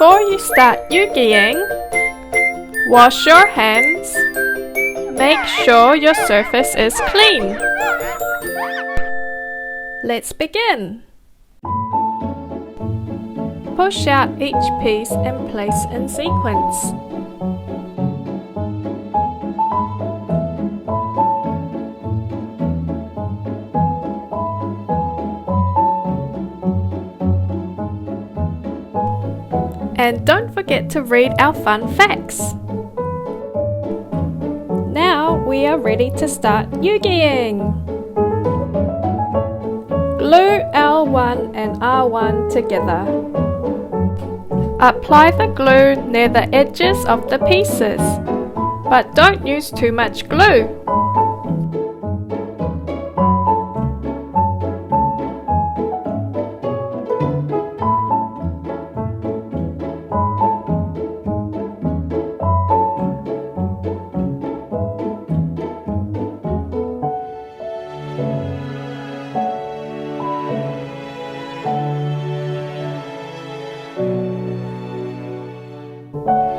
Before you start Eugying, wash your hands. Make sure your surface is clean. Let's begin. Push out each piece and place in sequence. And don't forget to read our fun facts. Now we are ready to start Eugying. Glue L1 and R1 together. Apply the glue near the edges of the pieces, but don't use too much glue.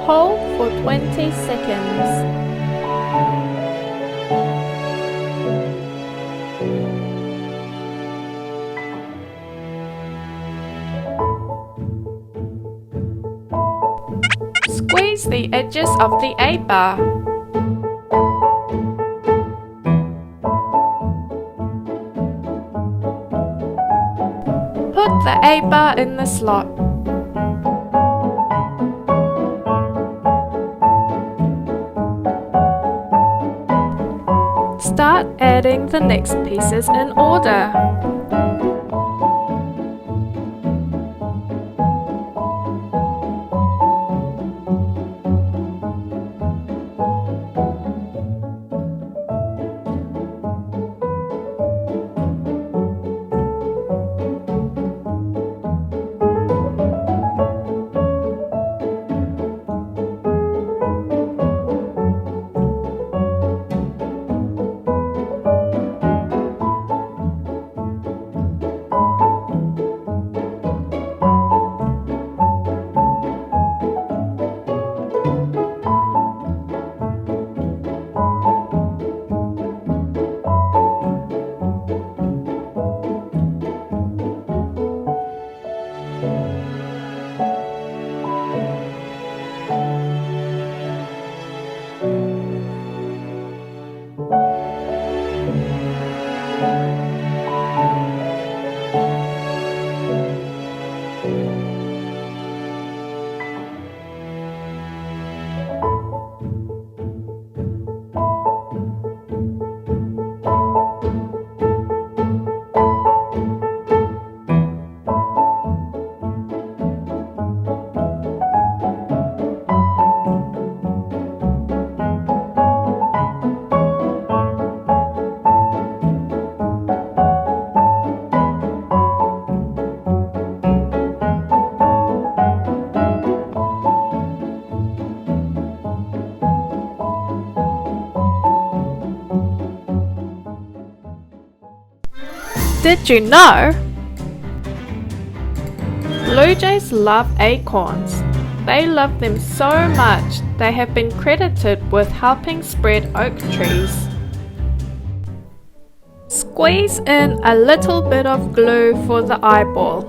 Hold for 20 seconds. Squeeze the edges of the A-bar. Put the A-bar in the slot. Start adding the next pieces in order. Did you know? Blue jays love acorns. They love them so much they have been credited with helping spread oak trees. Squeeze in a little bit of glue for the eyeball.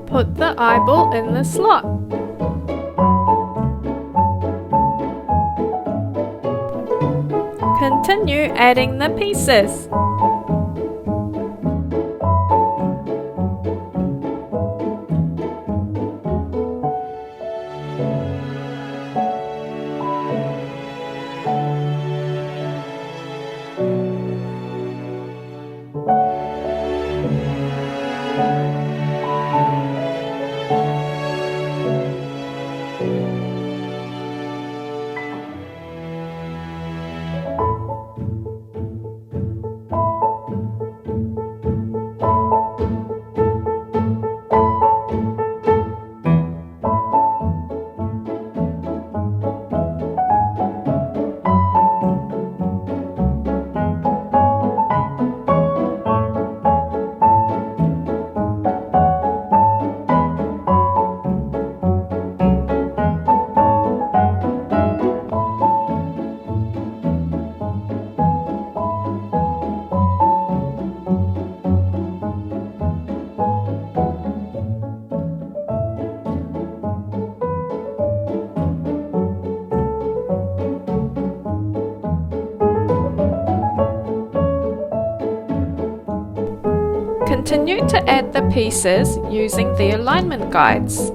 Put the eyeball in the slot. Continue adding the pieces. Continue to add the pieces using the alignment guides.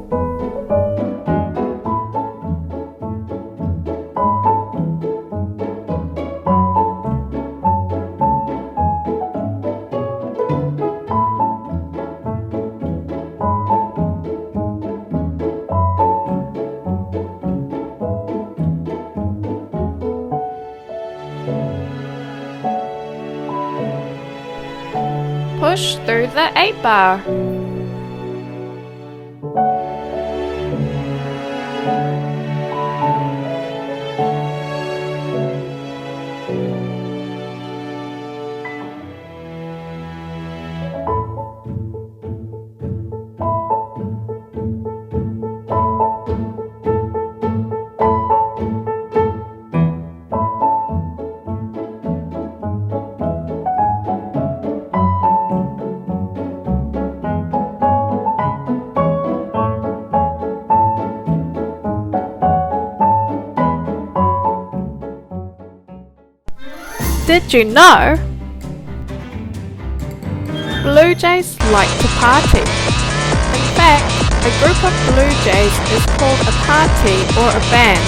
Push through the 8-bar. Did you know? Blue jays like to party. In fact, a group of blue jays is called a party or a band,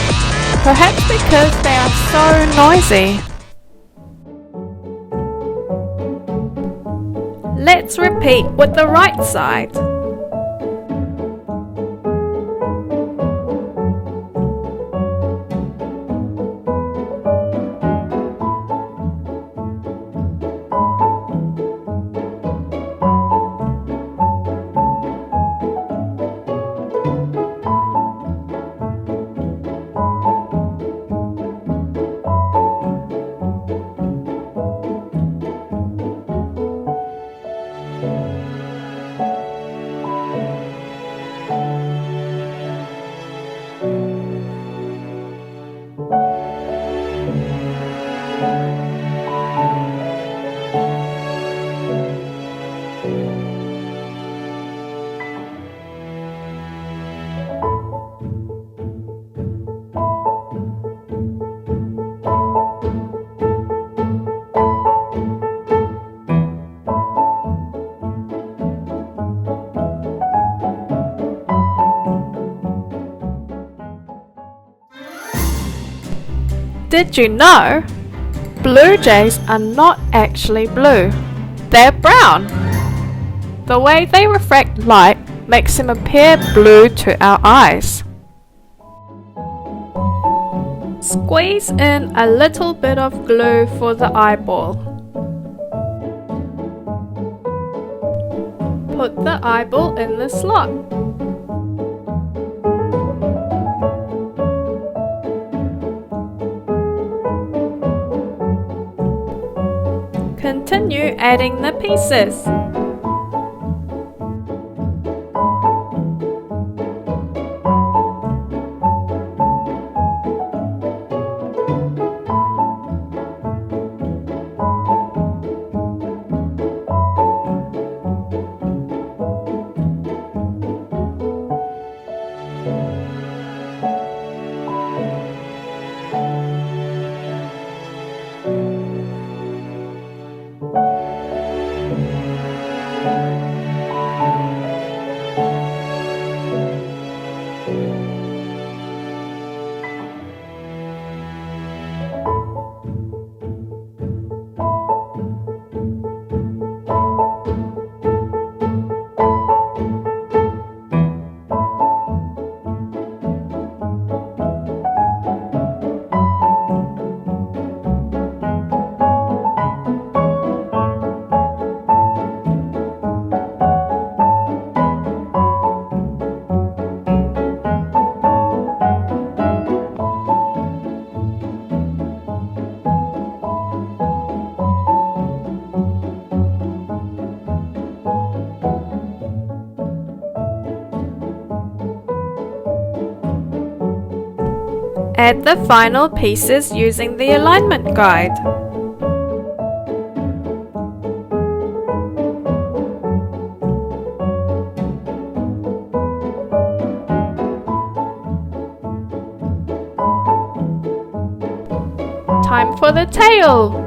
perhaps because they are so noisy. Let's repeat with the right side. Did you know? Blue jays are not actually blue. They're brown. The way they refract light makes them appear blue to our eyes. Squeeze in a little bit of glue for the eyeball. Put the eyeball in the slot. Continue adding the pieces. Add the final pieces using the alignment guide. Time for the tail!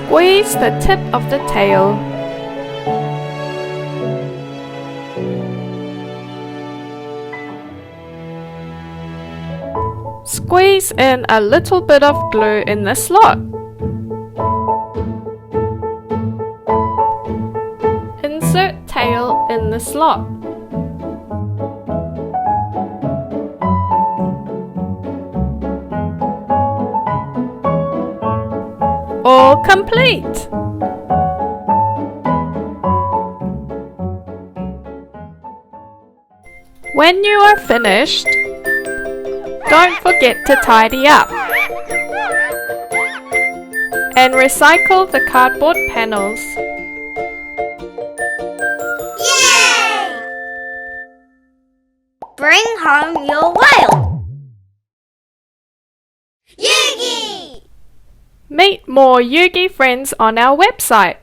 Squeeze the tip of the tail. Squeeze in a little bit of glue in the slot. Insert tail in the slot. All complete! When you are finished, don't forget to tidy up and recycle the cardboard panels. Yay! Bring home your whale! Eugy! Meet more Eugy friends on our website.